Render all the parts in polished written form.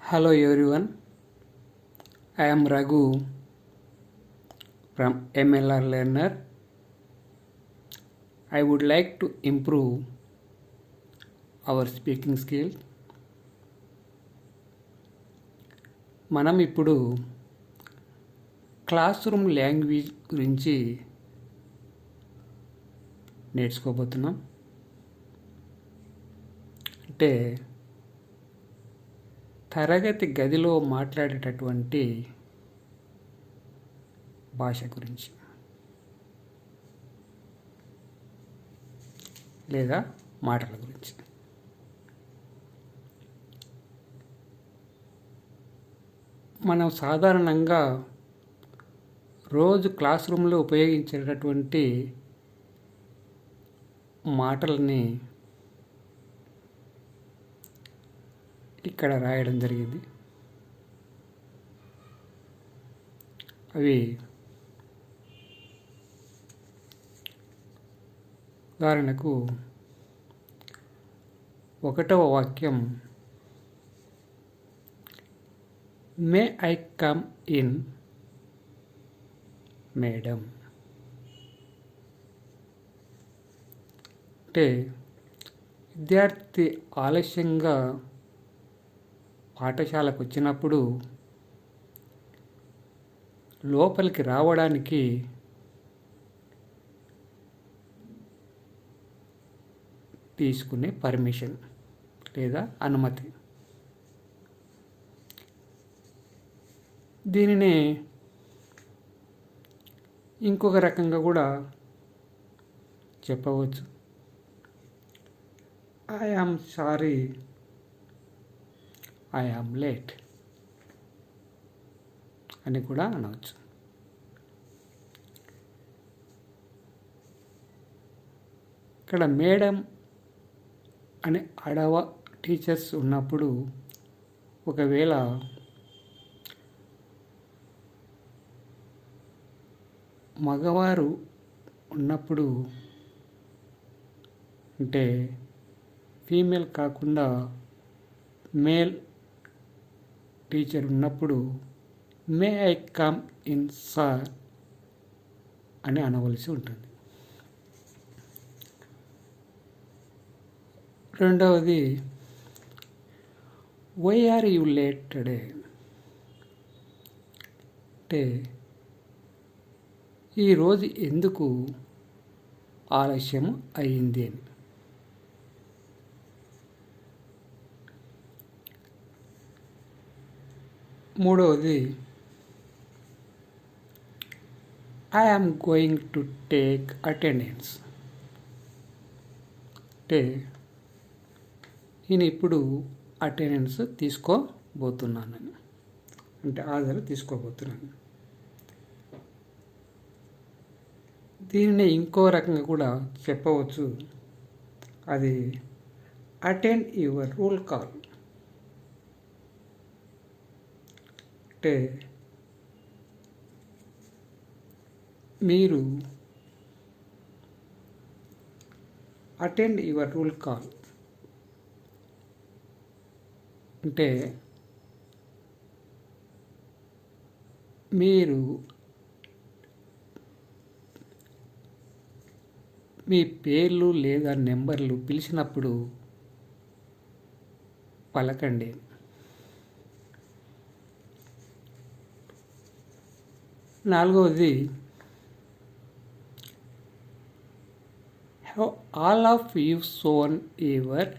Hello everyone, I am Raghu from MLR Learner. I would like to improve our speaking skills. మనం ఇప్పుడు class room language గురించి నేర్చుకోబోతున్నాం. అంటే తరగతి గదిలో మాట్లాడేటటువంటి భాష గురించి లేదా మాటల గురించి. మనం సాధారణంగా రోజు క్లాస్ రూమ్లో ఉపయోగించేటటువంటి మాటలని ఇక్కడ రాయడం జరిగింది. అవి ఉదాహరణకు 1వ వాక్యం, మే ఐ కమ్ ఇన్ మేడం. అంటే విద్యార్థి ఆలస్యంగా పాఠశాలకు వచ్చినప్పుడు లోపలికి రావడానికి తీసుకునే పర్మిషన్ లేదా అనుమతి. దీనిని ఇంకొక రకంగా కూడా చెప్పవచ్చు. I am sorry, I am late అని కూడా అనవచ్చు. ఇక్కడ మేడం అని ఆడవ టీచర్స్ ఉన్నప్పుడు ఒకవేళ మగవారు ఉన్నప్పుడు అంటే ఫీమేల్ కాకుండా మేల్ టీచర్ ఉన్నప్పుడు may I come in sir అని అనవలసి ఉంటుంది. రెండవది, why are you late today. అంటే ఈరోజు ఎందుకు ఆలస్యం అయింది అని. మూడవది, I am going to take attendance. అంటే నేను ఇప్పుడు అటెండెన్స్ తీసుకోబోతున్నానని, అంటే హాజరు తీసుకోబోతున్నాను. దీనిని ఇంకో రకంగా కూడా చెప్పవచ్చు. అది అటెండ్ యువర్ రూల్ కాల్. అంటే మీరు అటెండ్ యువర్ రూల్ కాల్ అంటే మీరు మీ పేర్లు లేదా నెంబర్లు పిలిచినప్పుడు పలకండి. నాలుగవది, have all of you son your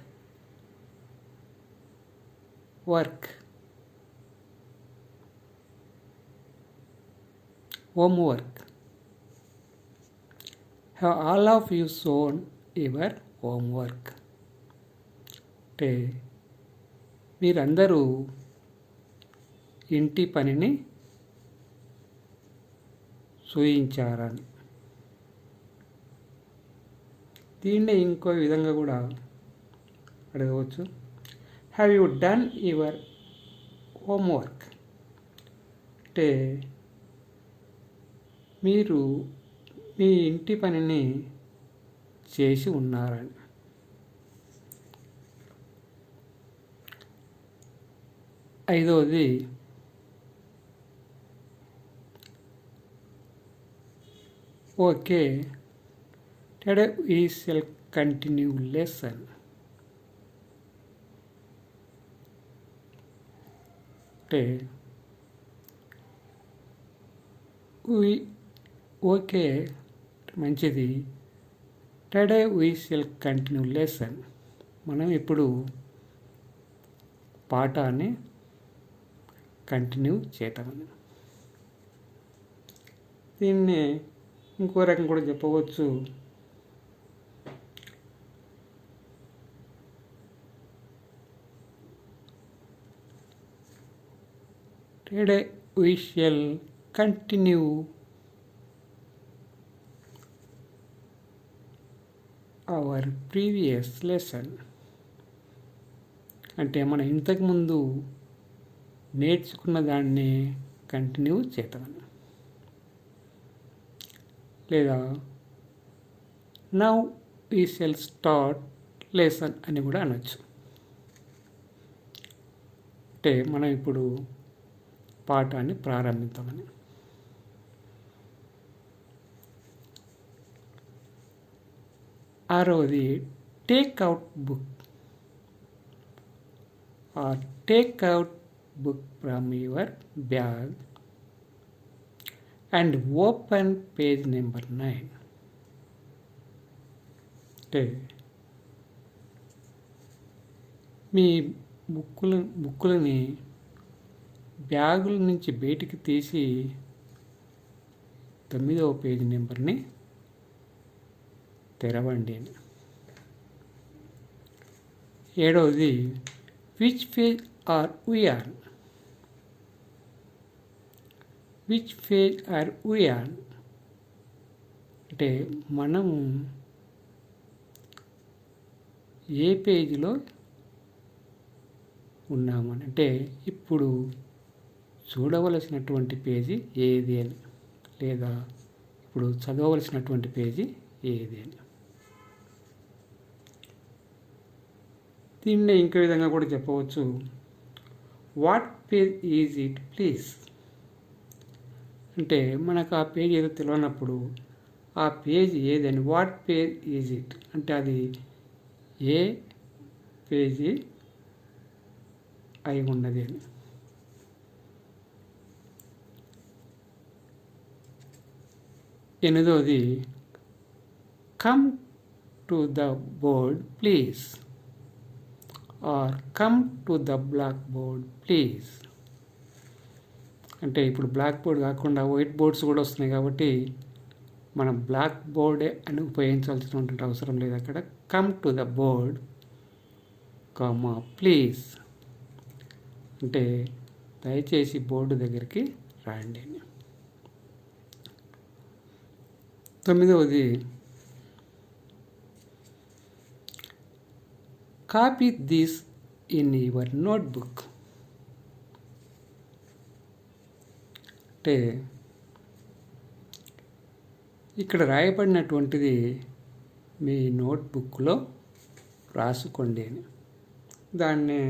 work, homework. Have all of you shown your homework. అంటే మీరందరూ ఇంటి పనిని చూయించారని. దీన్నే ఇంకో విధంగా కూడా అడగవచ్చు. Have you done your homework. అంటే మీరు మీ ఇంటి పనిని చేసి ఉన్నారని. ఐదవది okay today we shall continue lesson. అంటే ఓకే మంచిది. Today we shall continue lesson. మనం ఇప్పుడు పాఠాన్ని కంటిన్యూ చేద్దామని. దీన్ని ఇంకో రకం కూడా చెప్పవచ్చు. Today we shall continue our previous lesson. అంటే మనం ఇంతకుముందు నేర్చుకున్న దాన్ని కంటిన్యూ చేద్దామని. లేదా now we shall start lesson అని కూడా అనొచ్చు. అంటే మనం ఇప్పుడు పాఠాన్ని ప్రారంభిద్దామని. ఆరవది take out book or take out book from your bag and open page number 9. అంటే మీ బుక్కులని బ్యాగుల నుంచి బయటికి తీసి 9వ పేజీ నెంబర్ని తెరవండి అని. 7వది which page are we on? Which page are we on? అంటే మనం ఏ పేజీలో ఉన్నామని. అంటే ఇప్పుడు చూడవలసినటువంటి పేజీ ఏది అని, లేదా ఇప్పుడు చదవవలసినటువంటి పేజీ ఏది అని. దీన్నే ఇంకో విధంగా కూడా చెప్పవచ్చు. What page is it please? అంటే మనకు ఆ పేజ్ ఏదో తెలియనప్పుడు ఆ పేజ్ ఏదని వాట్ పేజ్ ఈజ్ ఇట్ అంటే అది ఏ పేజీ అయి ఉన్నది అని. 8వది come to the board please or come to the black board please. అంటే ఇప్పుడు బ్లాక్ బోర్డ్ కాకుండా వైట్ బోర్డ్స్ కూడా వస్తున్నాయి కాబట్టి మనం బ్లాక్ బోర్డే అని ఉపయోగించాల్సినటువంటి అవసరం లేదు. అక్కడ come to the board comma please అంటే దయచేసి బోర్డు దగ్గరికి రండి. 9వది copy this in your notebook. అంటే ఇక్కడ రాయబడినటువంటిది మీ నోట్బుక్లో రాసుకోండి అని. దాన్ని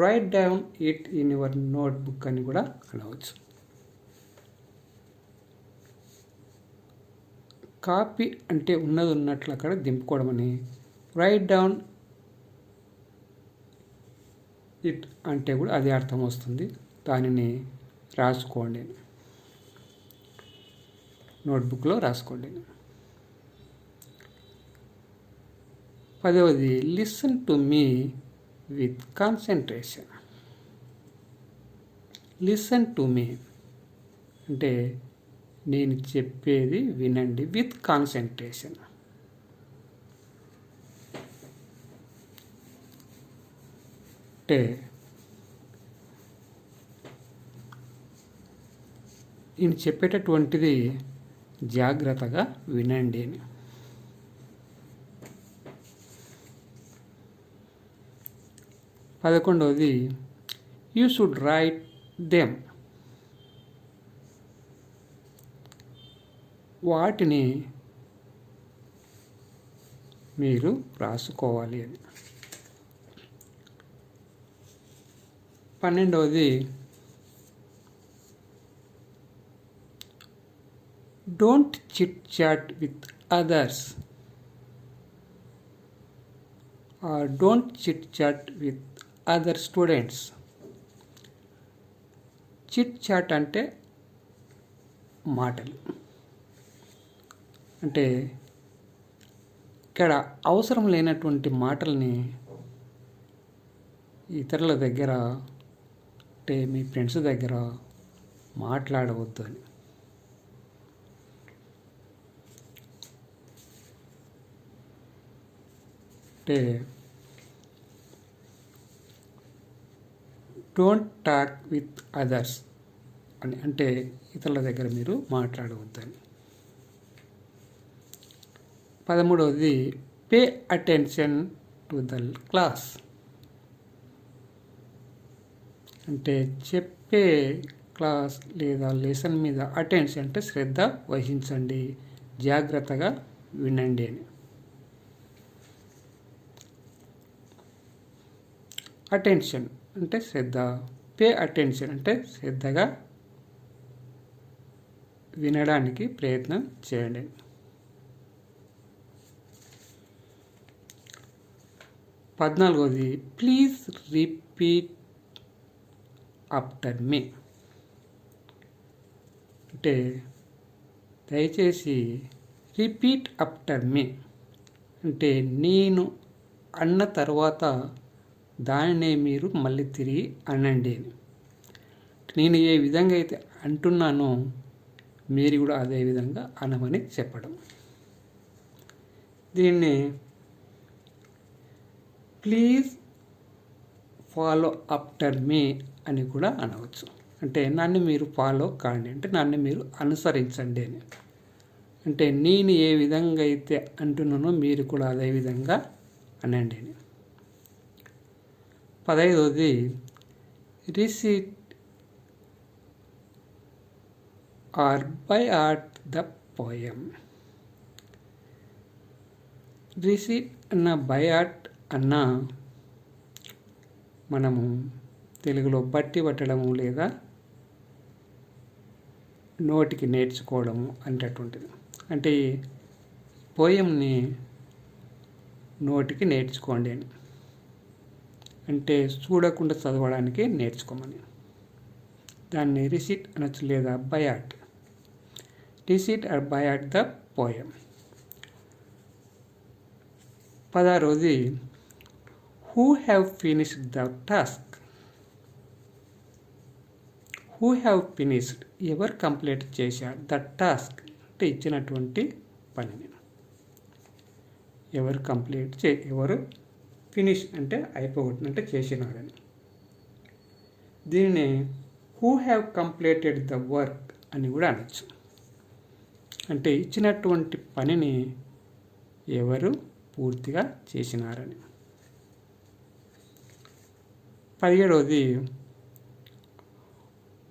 write down it in your notebook అని కూడా అనవచ్చు. కాపీ అంటే ఉన్నది ఉన్నట్లు అక్కడ దింపుకోవడం అని. రైట్ డౌన్ ఇట్ అంటే కూడా అదే అర్థం వస్తుంది. దానిని రాసుకోండి, నోట్బుక్లో రాసుకోండి. 10వది listen to me with concentration. Listen to me అంటే నేను చెప్పేది వినండి విత్ కాన్సన్ట్రేషన్. అంటే నేను చెప్పేటటువంటిది జాగ్రత్తగా వినండి అని. 11వది యూ షుడ్ రైట్ దెమ్. వాటిని మీరు రాసుకోవాలి అని. 12వది don't chit chat with others or don't chit chat with other students. Chit chat అంటే మాటలు, అంటే ఇక్కడ అవసరం లేనటువంటి మాటల్ని ఇతరుల దగ్గర, అంటే మీ ఫ్రెండ్స్ దగ్గర మాట్లాడవద్దు అని. అంటే డోంట్ టాక్ విత్ అదర్స్ అని, అంటే ఇతరుల దగ్గర మీరు మాట్లాడవద్దని. 13వది pay attention to the class, అంటే చెప్పే క్లాస్ లేదా లెసన్ మీద అటెన్షన్ అంటే శ్రద్ధ వహించండి, జాగ్రత్తగా వినండి అని. అటెన్షన్ అంటే శ్రద్ధ, పే అటెన్షన్ అంటే శ్రద్ధగా వినడానికి ప్రయత్నం చేయండి. 14వది ప్లీజ్ రిపీట్ ఆఫ్టర్ మీ, అంటే దయచేసి రిపీట్ ఆఫ్టర్ మీ అంటే నేను అన్న తర్వాత దానినే మీరు మళ్ళీ తిరిగి అనండి. నేను ఏ విధంగా అయితే అంటున్నానో మీరు కూడా అదే విధంగా అనమని చెప్పడం. దీన్ని ప్లీజ్ ఫాలో ఆఫ్టర్ మీ అని కూడా అనవచ్చు. అంటే నన్ను మీరు ఫాలో కాండి, అంటే నన్ను మీరు అనుసరించండి అని. అంటే నేను ఏ విధంగా అయితే అంటున్నానో మీరు కూడా అదే విధంగా అనండి అని. 15వది recite or by heart the poem. Recite అన్న బై హార్ట్ అన్న మనము తెలుగులో బట్టి పట్టడము లేదా నోటికి నేర్చుకోవడము అనేటటువంటిది. అంటే పోయంని నోటికి నేర్చుకోండి అని, అంటే చూడకుండా చదవడానికి నేర్చుకోమని. దాన్ని రిసీట్ అనొచ్చు లేదా by heart. Recite or by heart the poem. 16వది who have finished the task. Who have finished ఎవరు కంప్లీట్ చేశారు, ద టాస్క్ అంటే ఇచ్చినటువంటి పనిని. ఎవరు కంప్లీట్ ఎవరు ఫినిష్ అంటే అయిపోగొట్టినంటే చేసినారని. దీనిని who have completed the work అని కూడా అనొచ్చు. అంటే ఇచ్చినటువంటి పనిని ఎవరు పూర్తిగా చేసినారని. 17వది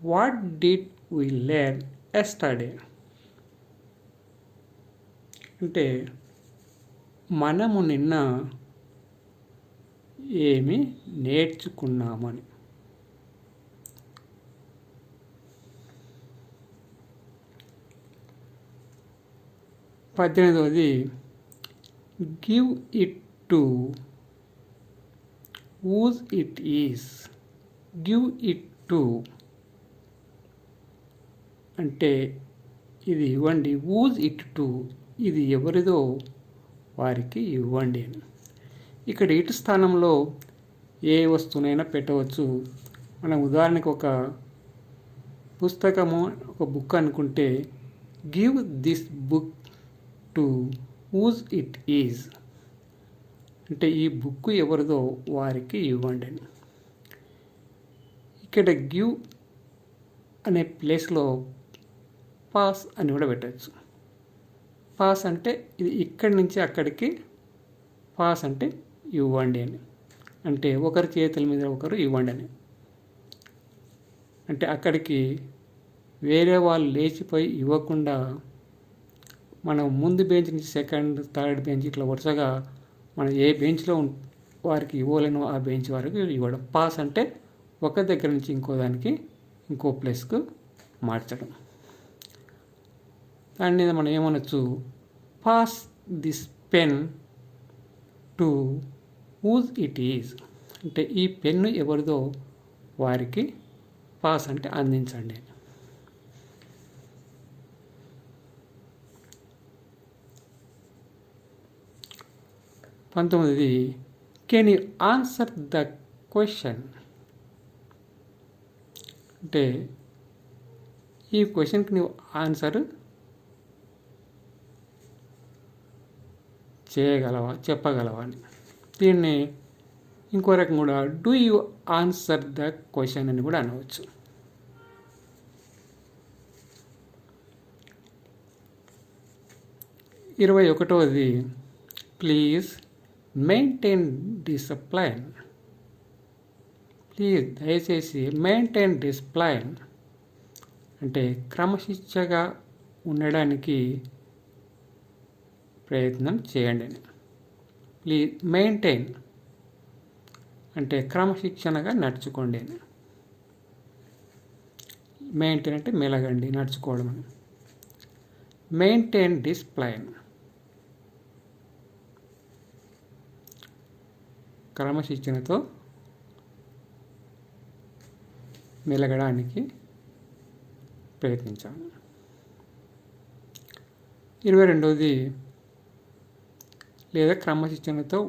what did we learn yesterday, అంటే మనము నిన్న ఏమి నేర్చుకున్నామని. 18వది give it to whose it is. Give it to అంటే ఇది ఇవ్వండి, whose it to ఇది ఎవరిదో వారికి ఇవ్వండి అని. ఇక్కడ ఇటు స్థానంలో ఏ వస్తువునైనా పెట్టవచ్చు. మనం ఉదాహరణకు ఒక పుస్తకము, ఒక బుక్ అనుకుంటే give this book to whose it is అంటే ఈ బుక్ ఎవరిదో వారికి ఇవ్వండి అని. ఇక్కడ గివ్ అనే ప్లేస్లో పాస్ అని కూడా పెట్టచ్చు. పాస్ అంటే ఇది ఇక్కడి నుంచి అక్కడికి, పాస్ అంటే ఇవ్వండి అని, అంటే ఒకరి చేతుల మీద ఒకరు ఇవ్వండి అని. అంటే అక్కడికి వేరే వాళ్ళు లేచిపోయి ఇవ్వకుండా మనం ముందు బెంచ్ నుంచి సెకండ్ థర్డ్ బెంచ్ ఇట్లా వరుసగా మనం ఏ బెంచ్లో వారికి ఇవ్వలేనో ఆ బెంచ్ వరకు ఇవ్వడం. పాస్ అంటే ఒక దగ్గర నుంచి ఇంకో దానికి ఇంకో ప్లేస్కు మార్చడం. దాని మీద మనం ఏమనొచ్చు, pass this pen to whose it is. అంటే ఈ పెన్ను ఎవరిదో వారికి పాస్ అంటే అందించండి. 19, can you answer the question. అంటే ఈ క్వశ్చన్కి నువ్వు ఆన్సర్ చేయగలవా, చెప్పగలవా అని. దీన్ని ఇంకో రకం కూడా do you answer the question అని కూడా అనవచ్చు. ఇరవై ఒకటవది, ప్లీజ్ మెయింటైన్ డిసిప్లైన్. ప్లీజ్ దయచేసి మెయింటైన్ డిసిప్లైన్ అంటే క్రమశిక్షగా ఉండడానికి ప్రయత్నం చేయండి. ప్లీజ్ మెయింటైన్ అంటే క్రమశిక్షణగా నడుచుకోండి. మెయింటైన్ అంటే మెలగండి, నడుచుకోవడం. మెయింటైన్ డిసిప్లైన్ క్రమశిక్షణతో మెలగడానికి ప్రయత్నించాము. 22ది, లేదా క్రమశిక్షణతో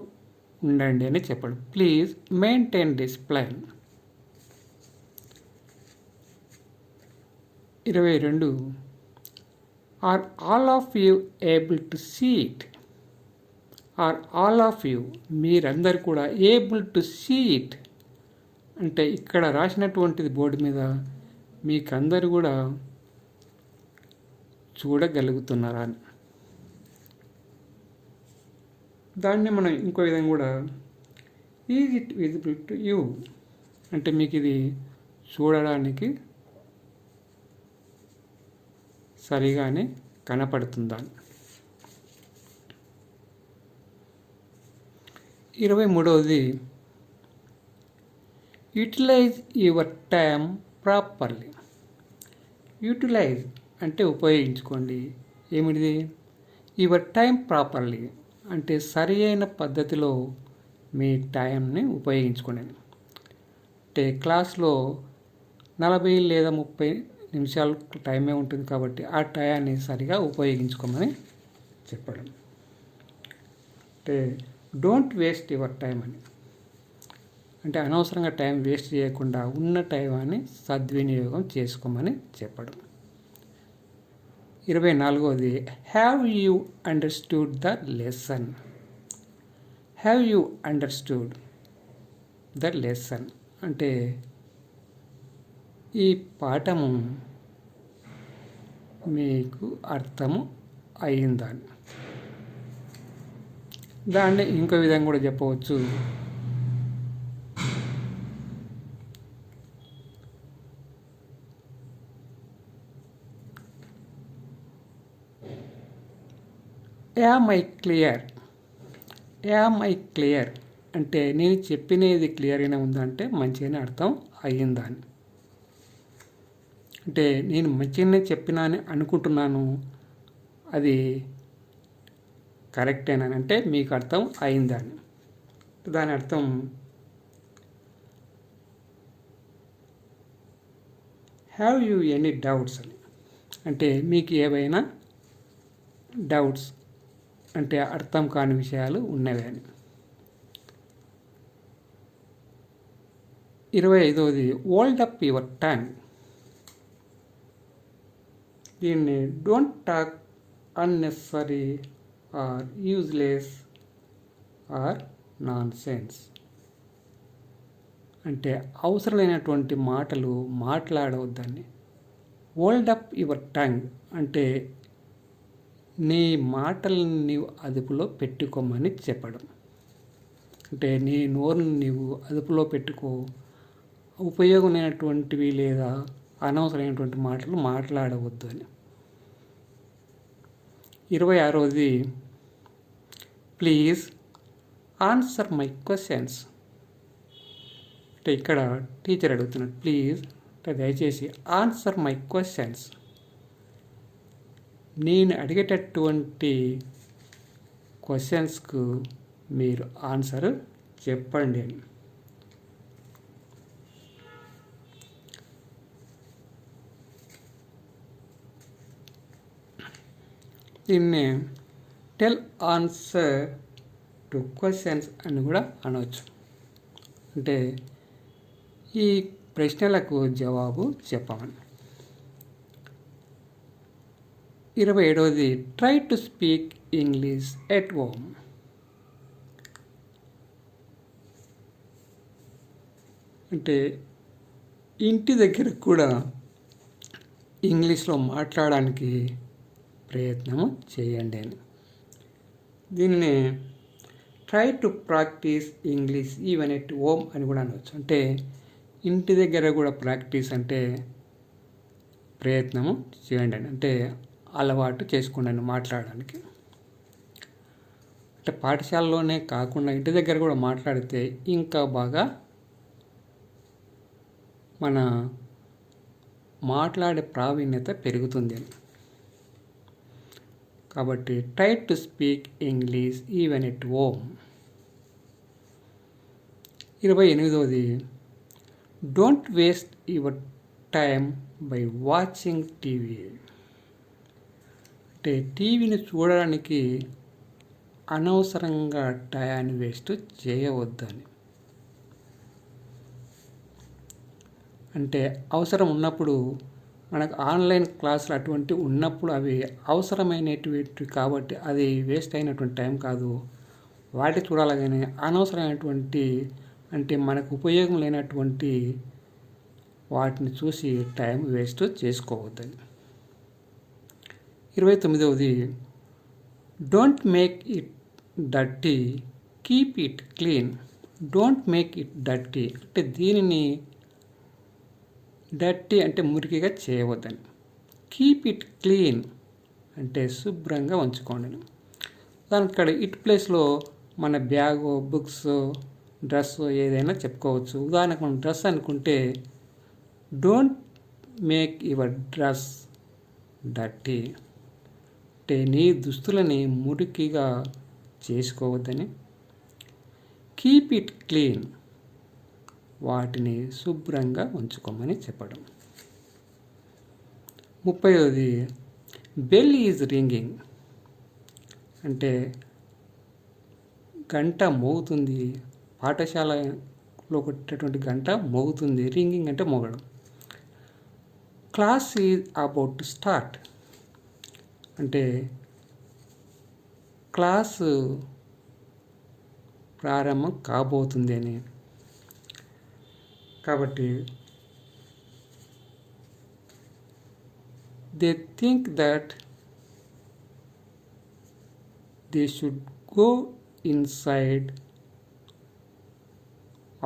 ఉండండి అని చెప్పడం. Please maintain discipline. 22, are all of you able to see it. Are all of you మీరందరూ కూడా ఏబుల్ టు సీ ఇట్ అంటే ఇక్కడ రాసినటువంటిది బోర్డు మీద మీకందరూ కూడా చూడగలుగుతున్నారా అని. దాన్ని మనం ఇంకో విధంగా కూడా is it visible to you అంటే మీకు ఇది చూడడానికి సరిగానే కనపడుతుందా. 23వది, utilize your time properly. Utilize అంటే ఉపయోగించుకోండి. ఏమిటిది? యువర్ టైం ప్రాపర్లీ అంటే సరి అయిన పద్ధతిలో మీ టైంని ఉపయోగించుకోండి. అంటే క్లాస్లో 40 లేదా 30 నిమిషాలు టైమే ఉంటుంది కాబట్టి ఆ టైంని సరిగా ఉపయోగించుకోమని చెప్పడం. అంటే డోంట్ వేస్ట్ యువర్ టైం అని. అంటే అనవసరంగా టైం వేస్ట్ చేయకుండా ఉన్న టైంని సద్వినియోగం చేసుకోమని చెప్పడం. 24వది, have you understood the lesson. Have you understood the lesson అంటే ఈ పాఠము మీకు అర్థము అయిందని. దాన్ని ఇంకో విధంగా కూడా చెప్పవచ్చు, am I clear. Am I clear అంటే నేను చెప్పినది క్లియర్గానే ఉందంటే మంచిగానే అర్థం అయ్యిందా అని. అంటే నేను మంచిగానే చెప్పినా అని అనుకుంటున్నాను, అది కరెక్టేనా అంటే మీకు అర్థం అయిందా అని. దాని అర్థం హ్యావ్ యూ ఎనీ డౌట్స్ అని. అంటే మీకు ఏవైనా డౌట్స్ అంటే అర్థం కాని విషయాలు ఉన్నవి అని. 25వది, హోల్డ్ అప్ యువర్ టంగ్. దీన్ని don't talk unnecessary or useless or nonsense అంటే అవసరమైనటువంటి మాటలు మాట్లాడవద్దని. హోల్డ్ అప్ యువర్ టంగ్ అంటే నీ మాటలను నీవు అదుపులో పెట్టుకోమని చెప్పడం. అంటే నీ నోరుని నీవు అదుపులో పెట్టుకో, ఉపయోగమైనటువంటివి లేదా అనవసరమైనటువంటి మాటలు మాట్లాడవద్దు అని. 26వది, ప్లీజ్ ఆన్సర్ మై క్వశ్చన్స్. అంటే ఇక్కడ టీచర్ అడుగుతున్నాడు, ప్లీజ్ దయచేసి ఆన్సర్ మై క్వశ్చన్స్, నేను అడిగేటటువంటి క్వశ్చన్స్కు మీరు ఆన్సర్ చెప్పండి అని. దీన్ని టెల్ ఆన్సర్ టు క్వశ్చన్స్ అని కూడా అనవచ్చు. అంటే ఈ ప్రశ్నలకు జవాబు చెప్పమని. 27వది try to speak English at home. అంటే ఇంటి దగ్గర కూడా ఇంగ్లీష్లో మాట్లాడడానికి ప్రయత్నం చేయండి అని. దీనిని try to practice English even at home అని కూడా అనవచ్చు. అంటే ఇంటి దగ్గర కూడా ప్రాక్టీస్ అంటే ప్రయత్నము చేయండి అని, అంటే అలవాటు చేసుకోండి మాట్లాడడానికి. అంటే పాఠశాలలోనే కాకుండా ఇంటి దగ్గర కూడా మాట్లాడితే ఇంకా బాగా మన మాట్లాడే ప్రావీణ్యత పెరుగుతుంది అని. కాబట్టి try to speak English even at home. 28వది don't waste your time by watching TV. అంటే టీవీని చూడడానికి అనవసరంగా టయాన్ని వేస్ట్ చేయవద్దని. అంటే అవసరం ఉన్నప్పుడు మనకు ఆన్లైన్ క్లాసులు అటువంటివి ఉన్నప్పుడు అవి అవసరమైనటువంటి కాబట్టి అది వేస్ట్ అయినటువంటి టైం కాదు. వాటి చూడాలి కానీ అనవసరమైనటువంటి అంటే మనకు ఉపయోగం లేనటువంటి వాటిని చూసి టైం వేస్ట్ చేసుకోవద్దని. 29వది don't make it dirty, keep it clean. Don't make it dirty అంటే దీనిని డర్టీ అంటే మురికిగా చేయవద్దని. కీప్ ఇట్ క్లీన్ అంటే శుభ్రంగా ఉంచుకోండి. దానికి ఇక్కడ ఇట్ ప్లేస్లో మన బ్యాగు, బుక్స్, డ్రెస్ ఏదైనా చెప్పుకోవచ్చు. ఉదాహరణకు మనం డ్రెస్ అనుకుంటే don't make your dress dirty అంటే నీ దుస్తులని మురికిగా చేసుకోవద్దని. కీప్ ఇట్ క్లీన్ వాటిని శుభ్రంగా ఉంచుకోమని చెప్పడం. 30వది బెల్ ఈజ్ రింగింగ్ అంటే గంట మోగుతుంది. పాఠశాలలో కొట్టేటువంటి గంట మోగుతుంది. రింగింగ్ అంటే మోగడం. Class is about to start అంటే క్లాసు ప్రారంభం కాబోతుంది అని. కాబట్టి they think that they should go inside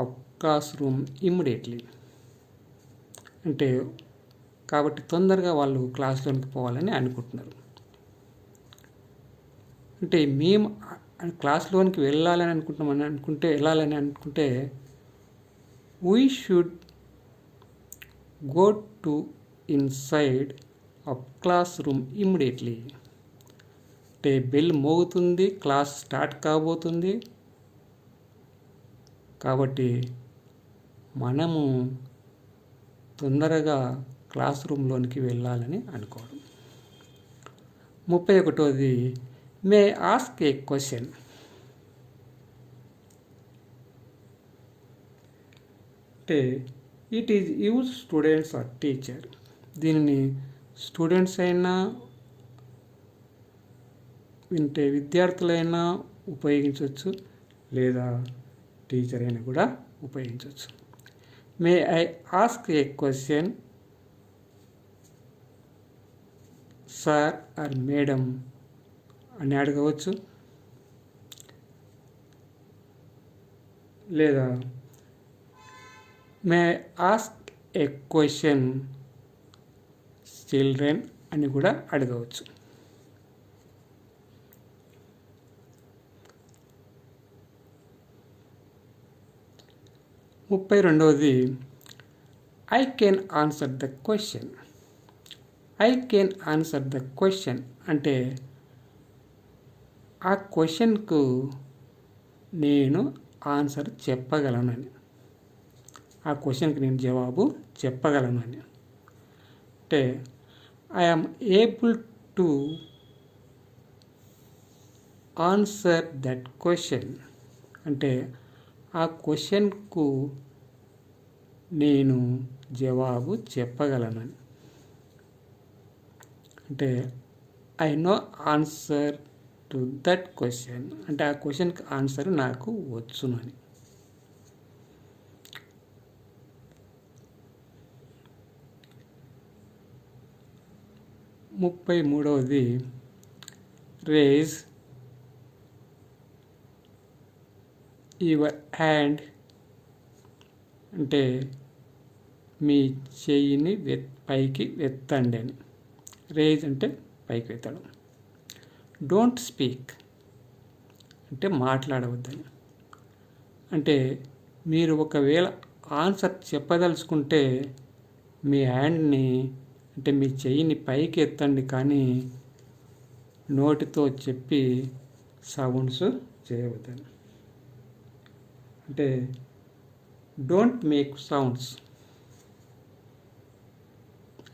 of class room immediately అంటే కాబట్టి తొందరగా వాళ్ళు క్లాస్లోనికి పోవాలని అనుకుంటున్నారు. అంటే మేము క్లాస్లోనికి వెళ్ళాలని వెళ్ళాలని అనుకుంటే we should go to inside of classroom immediately అంటే బెల్ మోగుతుంది, క్లాస్ స్టార్ట్ కాబోతుంది. కాబట్టి మనము తొందరగా క్లాస్ రూమ్లోనికి వెళ్ళాలని అనుకోవడం. 31వది మే ఆస్క్ ఏ క్వశ్చన్ అంటే it is use students or teacher. దీనిని స్టూడెంట్స్ అయినా వింటే విద్యార్థులైనా ఉపయోగించవచ్చు, లేదా టీచర్ అయినా కూడా ఉపయోగించవచ్చు. May I ask a question sir or madam అని అడగవచ్చు, లేదా may ask a question children అని కూడా అడగవచ్చు. 32వది I can answer the question. I can answer the question అంటే ఆ క్వశ్చన్కు నేను ఆన్సర్ చెప్పగలనని, ఆ క్వశ్చన్కి నేను జవాబు చెప్పగలనని. అంటే I am able to answer that question అంటే ఆ క్వశ్చన్కు నేను జవాబు చెప్పగలనని. అంటే I know answer to that question అంటే ఆ క్వశ్చన్కి ఆన్సర్ నాకు వచ్చునని. ముప్పై మూడవది రేజ్ యువర్ హ్యాండ్ అంటే మీ చెయ్యిని పైకి ఎత్తండి అని. రేజ్ అంటే పైకి ఎత్తడం. డోంట్ స్పీక్ అంటే మాట్లాడవద్దని. అంటే మీరు ఒకవేళ ఆన్సర్ చెప్పదలుచుకుంటే మీ హ్యాండ్ని అంటే మీ చెయ్యిని పైకి ఎత్తండి, కానీ నోటితో చెప్పి సౌండ్స్ చేయవద్దని. అంటే డోంట్ మేక్ సౌండ్స్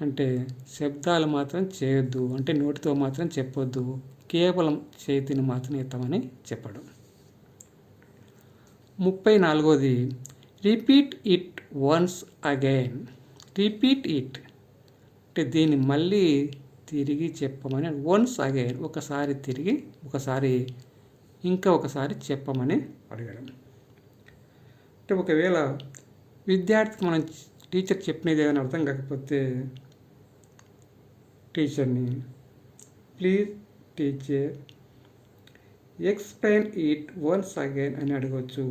అంటే శబ్దాలు మాత్రం చేయొద్దు, అంటే నోటితో మాత్రం చెప్పొద్దు, కేవలం చేతిని మాత్రం ఎత్తమని చెప్పడం. 34వది repeat it once again. Repeat it అంటే దీన్ని మళ్ళీ తిరిగి చెప్పమని. వన్స్ అగైన్ ఒకసారి తిరిగి ఒకసారి ఇంకా ఒకసారి చెప్పమని అడగడం. అంటే ఒకవేళ విద్యార్థికి మనం టీచర్ చెప్పినది ఏమైనా అర్థం కాకపోతే టీచర్ని please teacher explain it once again అని అడగవచ్చు,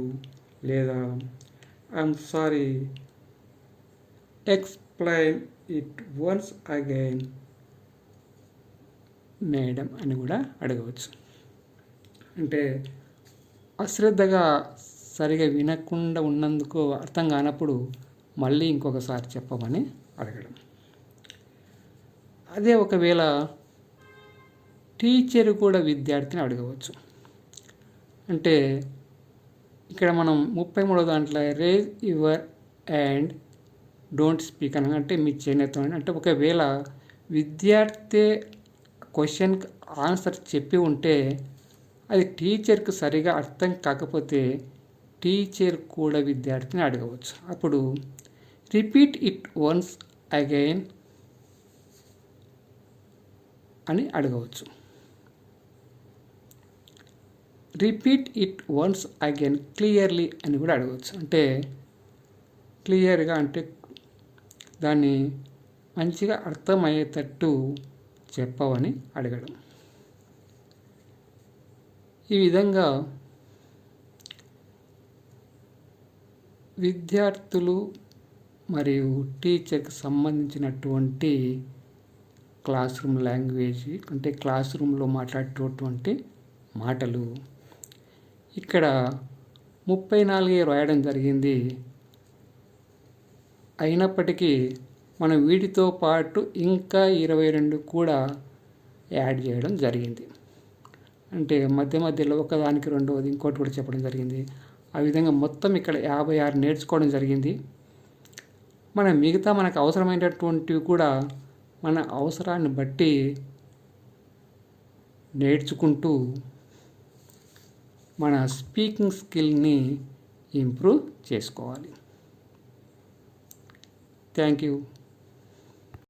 లేదా I'm sorry explain it once again madam అని కూడా అడగవచ్చు. అంటే అశ్రద్ధగా సరిగా వినకుండా ఉన్నందుకు అర్థం కానప్పుడు మళ్ళీ ఇంకొకసారి చెప్పమని అడగడం. అదే ఒకవేళ టీచర్ కూడా విద్యార్థిని అడగవచ్చు. అంటే ఇక్కడ మనం 33వ దాంట్లో raise your hand don't speak అని అంటే మీ చేనేతం అంటే ఒకవేళ విద్యార్థి క్వశ్చన్కి ఆన్సర్ చెప్పి ఉంటే అది టీచర్కి సరిగా అర్థం కాకపోతే టీచర్ కూడా విద్యార్థిని అడగవచ్చు. అప్పుడు రిపీట్ ఇట్ వన్స్ అగైన్ అని అడగవచ్చు. Repeat it once again clearly అని కూడా అడగవచ్చు. అంటే క్లియర్గా అంటే దాన్ని మంచిగా అర్థమయ్యేటట్టు చెప్పవని అడగడం. ఈ విధంగా విద్యార్థులు మరియు టీచర్కి సంబంధించినటువంటి క్లాస్ రూమ్ లాంగ్వేజ్ అంటే క్లాస్ రూమ్లో మాట్లాడేటటువంటి మాటలు ఇక్కడ 34 రాయడం జరిగింది. అయినప్పటికీ మనం వీటితో పాటు ఇంకా 22 కూడా యాడ్ చేయడం జరిగింది. అంటే మధ్య మధ్యలో ఒకదానికి రెండవది ఇంకోటి కూడా చెప్పడం జరిగింది. ఆ విధంగా మొత్తం ఇక్కడ 56 నేర్చుకోవడం జరిగింది. మనకు అవసరమైనటువంటివి కూడా మన అవసరాన్ని బట్టి నేర్చుకుంటూ మన స్పీకింగ్ స్కిల్ని ఇంప్రూవ్ చేసుకోవాలి. Thank you.